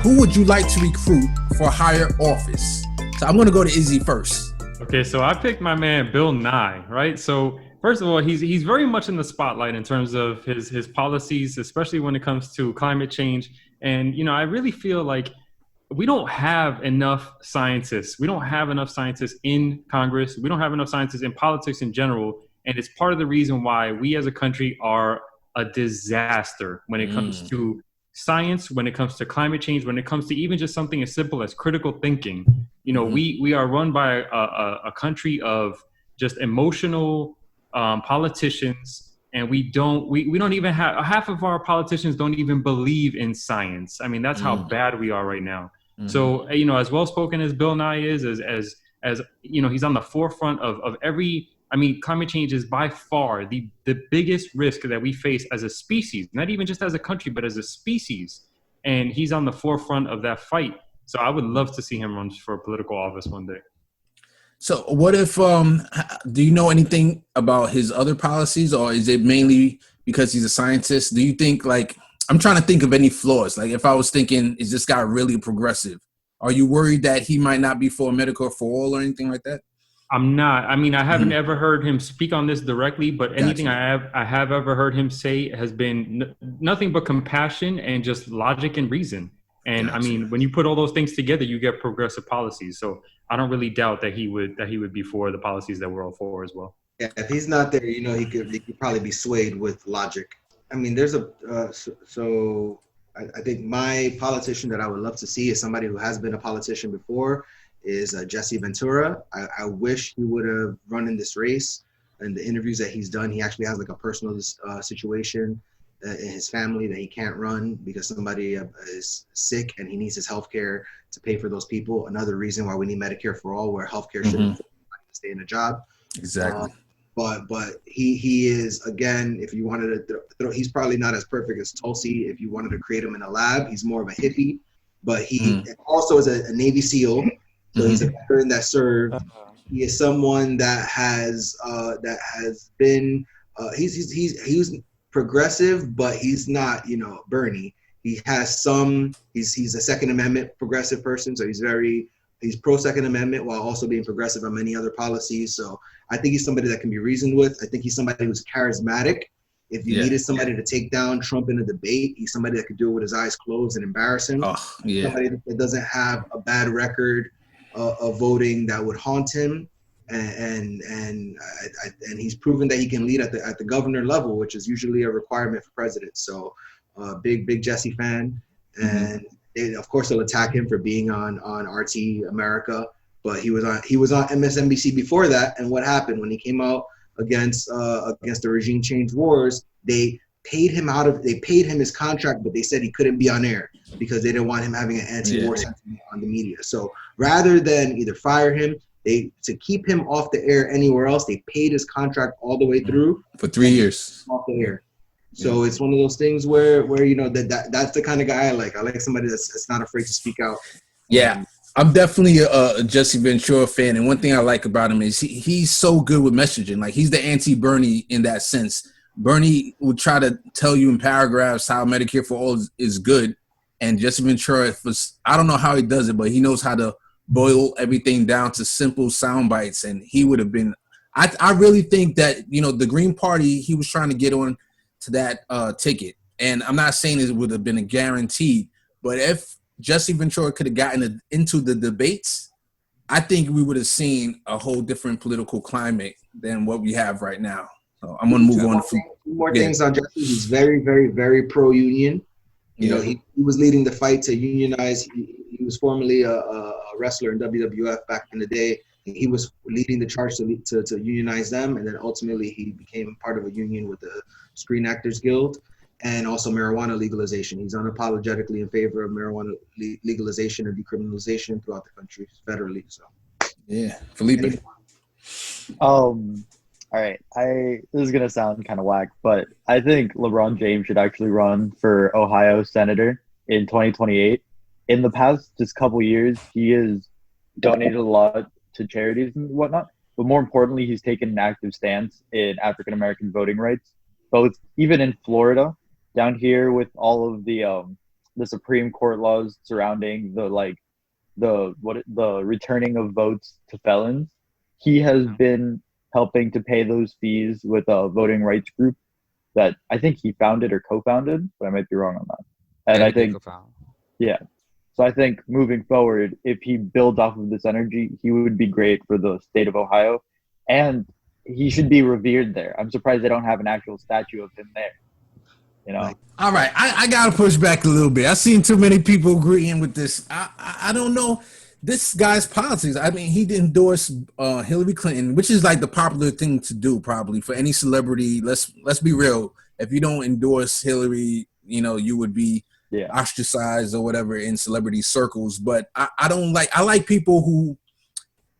who would you like to recruit for higher office? So I'm going to go to Izzy first. Okay, so I picked my man Bill Nye, right? So first of all, he's very much in the spotlight in terms of his policies, especially when it comes to climate change. And I really feel like we don't have enough scientists. We don't have enough scientists in Congress. We don't have enough scientists in politics in general. And it's part of the reason why we as a country are a disaster when it comes to science, when it comes to climate change, when it comes to even just something as simple as critical thinking. We are run by a country of just emotional politicians, and we don't even have half of our politicians don't even believe in science. I mean, that's how bad we are right now. So as well spoken as Bill Nye is, as he's on the forefront of every. I mean, climate change is by far the biggest risk that we face as a species, not even just as a country, but as a species. And he's on the forefront of that fight. So I would love to see him run for political office one day. So what if, do you know anything about his other policies, or is it mainly because he's a scientist? Do you think, I'm trying to think of any flaws. Like, if I was thinking, is this guy really progressive? Are you worried that he might not be for Medicare for all or anything like that? I'm not. I mean, I haven't ever heard him speak on this directly, but anything I have ever heard him say has been nothing but compassion and just logic and reason. And I mean, when you put all those things together, you get progressive policies. So I don't really doubt that he would be for the policies that we're all for as well. Yeah, if he's not there, he could probably be swayed with logic. I mean, there's I think my politician that I would love to see is somebody who has been a politician before. Is Jesse Ventura. I wish he would have run in this race. And the interviews that he's done, he actually has a personal situation in his family that he can't run because somebody is sick and he needs his health care to pay for those people. Another reason why we need Medicare for all, where health care shouldn't stay in a job. Exactly. But he is, again, if you wanted to throw, he's probably not as perfect as Tulsi. If you wanted to create him in a lab, he's more of a hippie. But he also is a Navy SEAL. So he's a veteran that served. He is someone that has been he's progressive, but he's not Bernie. He has he's a Second Amendment progressive person, so he's pro Second Amendment while also being progressive on many other policies. So I think he's somebody that can be reasoned with. I think he's somebody who's charismatic. If you needed somebody to take down Trump in a debate, he's somebody that could do it with his eyes closed and embarrass him. Somebody that doesn't have a bad record of voting that would haunt him, and he's proven that he can lead at the governor level, which is usually a requirement for president. So, big Jesse fan, and of course they'll attack him for being on RT America, but he was on MSNBC before that. And what happened when he came out against the regime change wars? They paid him his contract, but they said he couldn't be on air because they didn't want him having an anti-war sentiment on the media. So rather than either fire him, to keep him off the air anywhere else, they paid his contract all the way through for 3 years off the air. So it's one of those things where that's the kind of guy I like. I like somebody that's not afraid to speak out. Yeah. I'm definitely a Jesse Ventura fan, and one thing I like about him is he's so good with messaging. Like, he's the anti-Bernie in that sense. Bernie would try to tell you in paragraphs how Medicare for all is good, and Jesse Ventura I don't know how he does it, but he knows how to boil everything down to simple sound bites, and he would have been. I really think that the Green Party, he was trying to get on to that ticket, and I'm not saying it would have been a guarantee, but if Jesse Ventura could have gotten into the debates, I think we would have seen a whole different political climate than what we have right now. So I'm going to move on. Two more things on Jesse. He's very, very, very pro-union. He was leading the fight to unionize. He was formerly a wrestler in WWF back in the day. He was leading the charge to unionize them, and then ultimately he became part of a union with the Screen Actors Guild. And also marijuana legalization. He's unapologetically in favor of marijuana legalization and decriminalization throughout the country federally. So, yeah, Felipe. All right. This is gonna sound kind of whack, but I think LeBron James should actually run for Ohio Senator in 2028. In the past just couple years, he has donated a lot to charities and whatnot. But more importantly, he's taken an active stance in African American voting rights, both even in Florida. Down here with all of the the Supreme Court laws surrounding the returning of votes to felons. He has been helping to pay those fees with a voting rights group that I think he founded or co-founded, but I might be wrong on that. And I think, yeah. So I think moving forward, if he builds off of this energy, he would be great for the state of Ohio, and he should be revered there. I'm surprised they don't have an actual statue of him there. You know. All right, I gotta push back a little bit. I've seen too many people agreeing with this. I don't know this guy's politics. I mean, he endorsed Hillary Clinton, which is like the popular thing to do probably for any celebrity. Let's be real. If you don't endorse Hillary, you know, you would be ostracized or whatever in celebrity circles. But I don't like. I like people who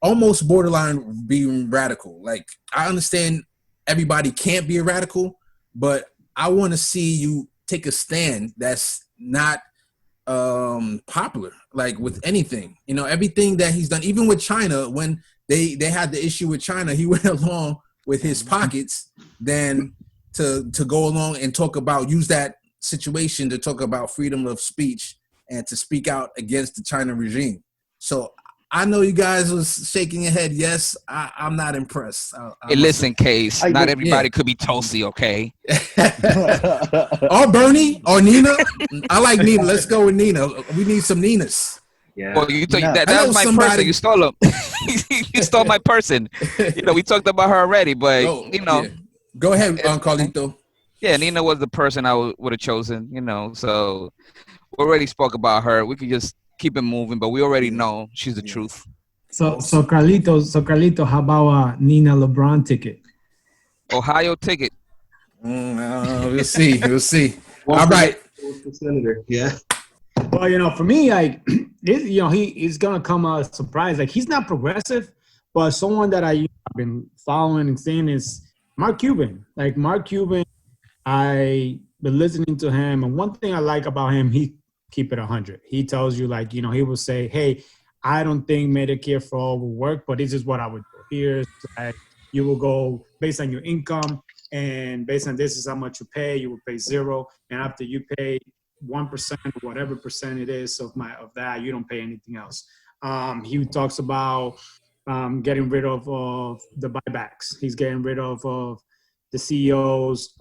almost borderline being radical. Like, I understand everybody can't be a radical, but I want to see you take a stand that's not popular, like with anything. You know, everything that he's done, even with China, when they had the issue with China, he went along with his pockets than to go along and talk about, use that situation to talk about freedom of speech and to speak out against the China regime. So I know you guys was shaking your head. Yes, I'm not impressed. Hey, listen, Case. Not everybody could be Tulsi, okay? Or Bernie or Nina. I like Nina. Let's go with Nina. We need some Ninas. Yeah. Well, that was my person. You stole him. You stole my person. You know, we talked about her already, but you know. Yeah. Go ahead, Carlito. Yeah, Nina was the person I would have chosen. You know, so we already spoke about her. We could just keep it moving, but we already know she's the truth. So Carlito, how about Nina LeBron ticket? Ohio ticket. We'll see. We'll see. All right. Senator. Yeah. Well, you know, for me, like, you know, he's gonna come a surprise. Like, he's not progressive, but someone that I've been following and seeing is Mark Cuban. Like, Mark Cuban, I've been listening to him, and one thing I like about him, he keep it 100. He tells you, like, you know, he will say, hey, I don't think Medicare for all will work, but this is what I would do. Here's, like, you will go based on your income, and based on this is how much you pay. You will pay 0, and after you pay 1% or whatever percent it is of that, you don't pay anything else. He talks about getting rid of the buybacks. He's getting rid of the CEOs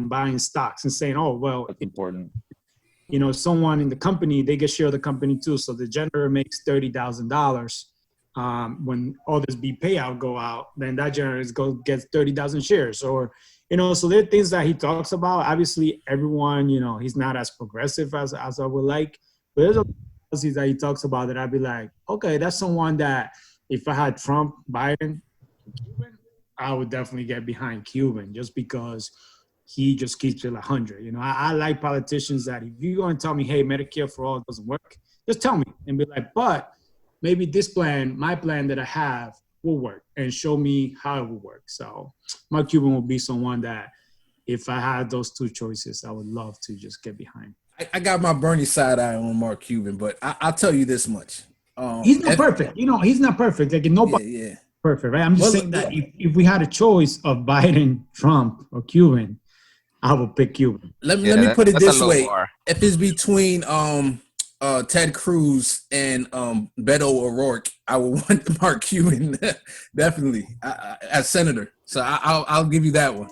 buying stocks and saying, oh, well, that's important. You know, someone in the company, they get share of the company too. So the janitor makes $30,000. When all this B payout go out, then that janitor gets 30,000 shares. Or, you know, so there are things that he talks about. Obviously, everyone, you know, he's not as progressive as I would like. But there's a policies that he talks about that I'd be like, okay, that's someone that if I had Trump, Biden, Cuban, I would definitely get behind Cuban just because he just keeps it 100. You know, I like politicians that if you're going to tell me, hey, Medicare for all doesn't work, just tell me and be like, but maybe this plan, my plan that I have will work, and show me how it will work. So Mark Cuban will be someone that if I had those two choices, I would love to just get behind. I got my Bernie side eye on Mark Cuban, but I'll tell you this much. He's not perfect. You know, he's not perfect. Like, nobody perfect, right? I'm just saying that if we had a choice of Biden, Trump, or Cuban, I would pick Cuban. Let me put it this way. If it's between Ted Cruz and Beto O'Rourke, I would want Mark Cuban definitely as senator. So I'll give you that one.